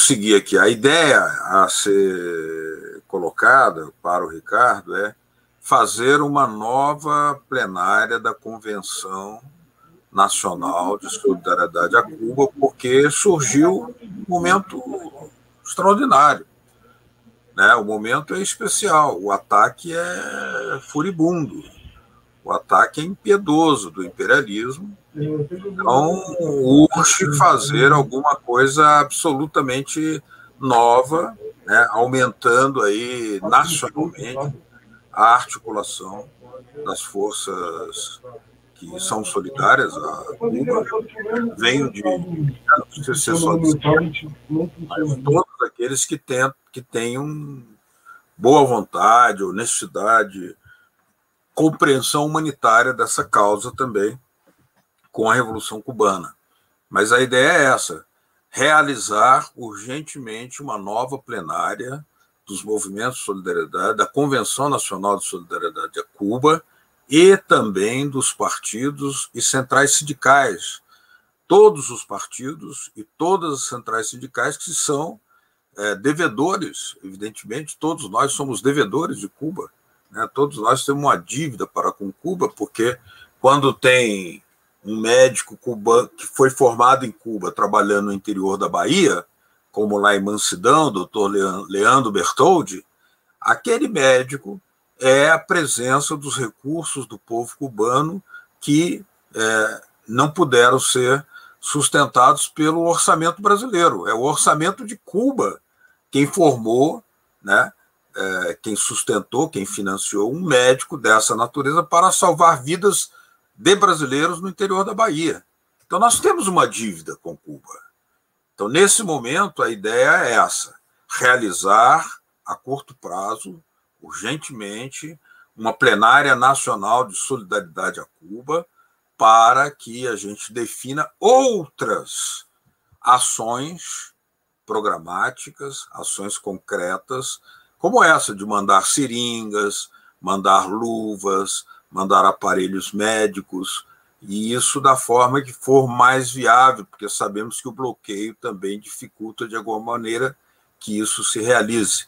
seguir aqui. A ideia a ser colocada para o Ricardo é fazer uma nova plenária da Convenção Nacional de Solidariedade a Cuba, porque surgiu um momento extraordinário. O momento é especial, o ataque é furibundo, o ataque é impiedoso do imperialismo. Então, urge fazer alguma coisa absolutamente nova, aumentando aí nacionalmente a articulação das forças que são solidárias a Cuba. Venho de não sei se é só de mas todos aqueles que tenham boa vontade, honestidade, compreensão humanitária dessa causa também, com a Revolução Cubana. Mas a ideia é essa: realizar urgentemente uma nova plenária dos movimentos de solidariedade, da Convenção Nacional de Solidariedade a Cuba e também dos partidos e centrais sindicais. Todos os partidos e todas as centrais sindicais que são devedores, evidentemente, todos nós somos devedores de Cuba, né? Todos nós temos uma dívida para com Cuba, porque quando tem um médico cubano que foi formado em Cuba, trabalhando no interior da Bahia, como lá em Mansidão, o doutor Leandro Bertoldi, aquele médico é a presença dos recursos do povo cubano que não puderam ser sustentados pelo orçamento brasileiro. É o orçamento de Cuba quem formou, né, quem sustentou, quem financiou um médico dessa natureza para salvar vidas de brasileiros no interior da Bahia. Então, nós temos uma dívida com Cuba. Então, nesse momento, a ideia é essa: realizar a curto prazo, urgentemente, uma plenária nacional de solidariedade a Cuba, para que a gente defina outras ações programáticas, ações concretas, como essa de mandar seringas, mandar luvas, mandar aparelhos médicos, e isso da forma que for mais viável, porque sabemos que o bloqueio também dificulta de alguma maneira que isso se realize.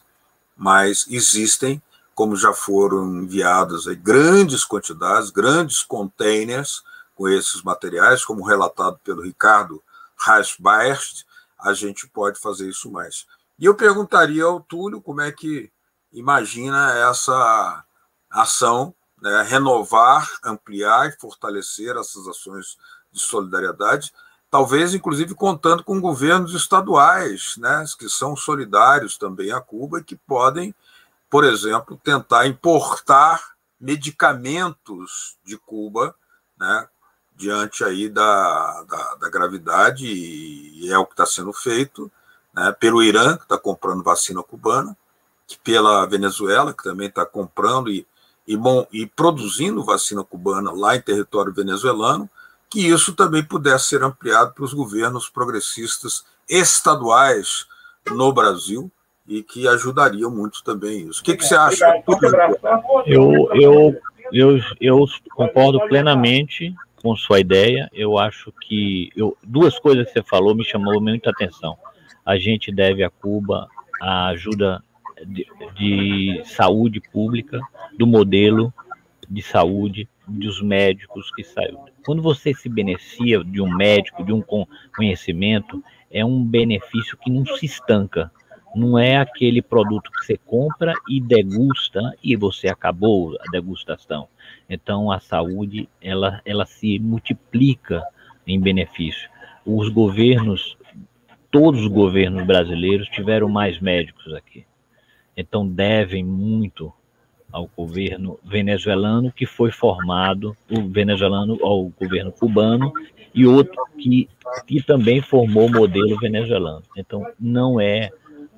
Mas existem, como já foram enviadas aí, grandes quantidades, grandes containers com esses materiais, como relatado pelo Ricardo Reichbart, a gente pode fazer isso mais. E eu perguntaria ao Túlio como é que imagina essa ação, né, renovar, ampliar e fortalecer essas ações de solidariedade, talvez, inclusive, contando com governos estaduais, né, que são solidários também a Cuba e que podem, por exemplo, tentar importar medicamentos de Cuba, né, diante aí da gravidade, e é o que está sendo feito, né, pelo Irã, que está comprando vacina cubana, que pela Venezuela, que também está comprando e produzindo vacina cubana lá em território venezuelano, que isso também pudesse ser ampliado para os governos progressistas estaduais no Brasil e que ajudariam muito também isso. O que você acha? Eu concordo plenamente com sua ideia. Eu acho que duas coisas que você falou me chamou muita atenção. A gente deve a Cuba a ajuda de saúde pública, do modelo de saúde dos médicos que saiu. Quando você se beneficia de um médico, de um conhecimento, é um benefício que não se estanca. Não é aquele produto que você compra e degusta e você acabou a degustação. Então, a saúde, ela se multiplica em benefício. Os governos, todos os governos brasileiros tiveram mais médicos aqui. Então, devem muito ao governo venezuelano, que foi formado, o venezuelano ao governo cubano, e outro que também formou o modelo venezuelano. Então, não é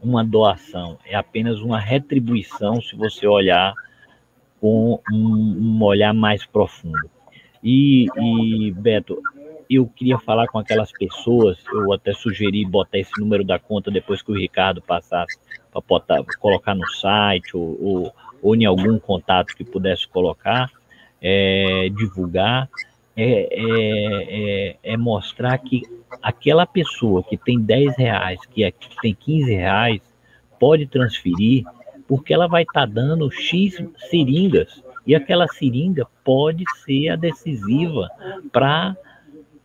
uma doação, é apenas uma retribuição, se você olhar com um olhar mais profundo. E Beto, eu queria falar com aquelas pessoas, eu até sugeri botar esse número da conta depois que o Ricardo passasse, para colocar no site ou em algum contato que pudesse colocar, divulgar, mostrar que aquela pessoa que tem R$10, que tem R$15, pode transferir, porque ela vai estar dando X seringas, e aquela seringa pode ser a decisiva para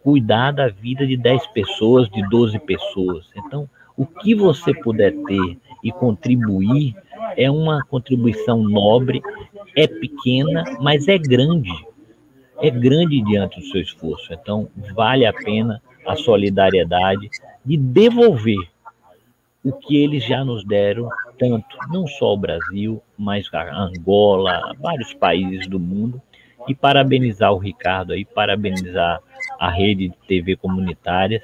cuidar da vida de 10 pessoas, de 12 pessoas. Então, o que você puder ter e contribuir é uma contribuição nobre, é pequena, mas é grande diante do seu esforço. Então, vale a pena a solidariedade de devolver o que eles já nos deram, tanto, não só o Brasil, mas a Angola, vários países do mundo, e parabenizar o Ricardo aí, parabenizar a rede de TV comunitárias,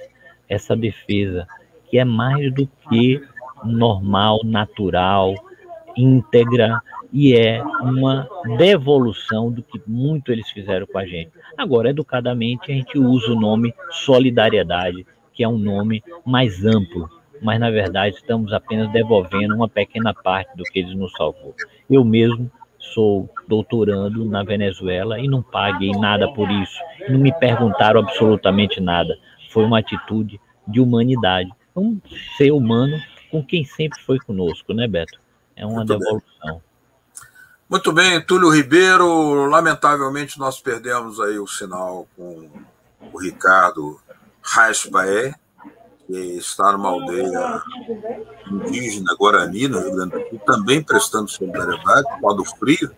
essa defesa que é mais do que normal, natural, íntegra, e é uma devolução do que muito eles fizeram com a gente. Agora, educadamente, a gente usa o nome solidariedade, que é um nome mais amplo, mas, na verdade, estamos apenas devolvendo uma pequena parte do que eles nos salvou. Eu mesmo sou doutorando na Venezuela e não paguei nada por isso. Não me perguntaram absolutamente nada. Foi uma atitude de humanidade. Um ser humano com quem sempre foi conosco, né, Beto? É uma devolução. Muito bem, Túlio Ribeiro. Lamentavelmente, nós perdemos aí o sinal com o Ricardo Raspaé, que está numa aldeia indígena Guarani, no Rio Grande do Sul, também prestando solidariedade, por causa do frio,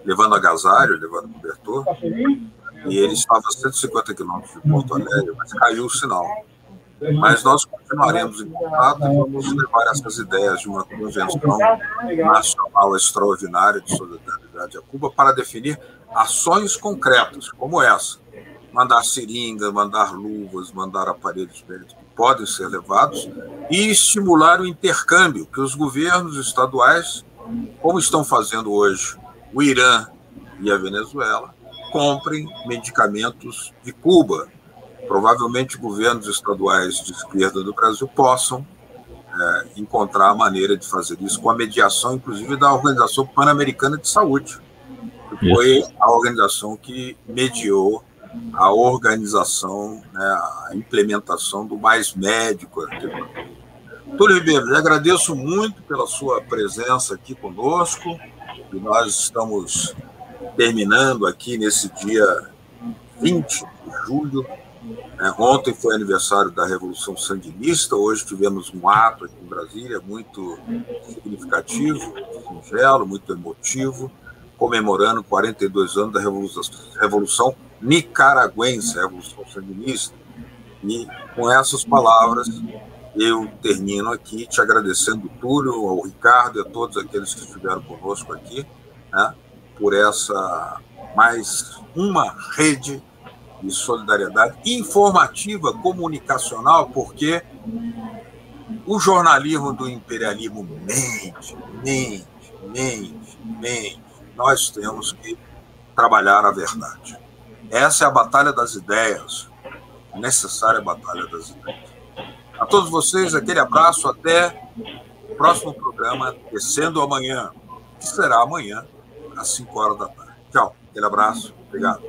levando agasalho, levando cobertor. E ele estava a 150 quilômetros de Porto Alegre, mas caiu o sinal. Mas nós continuaremos em contato e vamos levar essas ideias de uma convenção nacional extraordinária de solidariedade a Cuba para definir ações concretas, como essa. Mandar seringa, mandar luvas, mandar aparelhos médicos que podem ser levados e estimular o intercâmbio, que os governos estaduais, como estão fazendo hoje o Irã e a Venezuela, comprem medicamentos de Cuba. Provavelmente governos estaduais de esquerda do Brasil possam encontrar a maneira de fazer isso com a mediação, inclusive, da Organização Pan-Americana de Saúde, que foi a organização que mediou a organização, né, a implementação do Mais Médico. Túlio Ribeiro, eu agradeço muito pela sua presença aqui conosco, e nós estamos terminando aqui nesse dia 20 de julho. Ontem foi aniversário da Revolução Sandinista, hoje tivemos um ato aqui em Brasília muito significativo, singelo, muito emotivo, comemorando 42 anos da Revolução Nicaragüense, a Revolução Sandinista. E com essas palavras eu termino aqui te agradecendo, Túlio, ao Ricardo e a todos aqueles que estiveram conosco aqui, né, por essa mais uma rede de solidariedade informativa, comunicacional, porque o jornalismo do imperialismo mente. Nós temos que trabalhar a verdade. Essa é a batalha das ideias, a necessária batalha das ideias. A todos vocês, aquele abraço, até o próximo programa, Tecendo Amanhã, que será amanhã, às 5 horas da tarde. Tchau, aquele abraço, obrigado.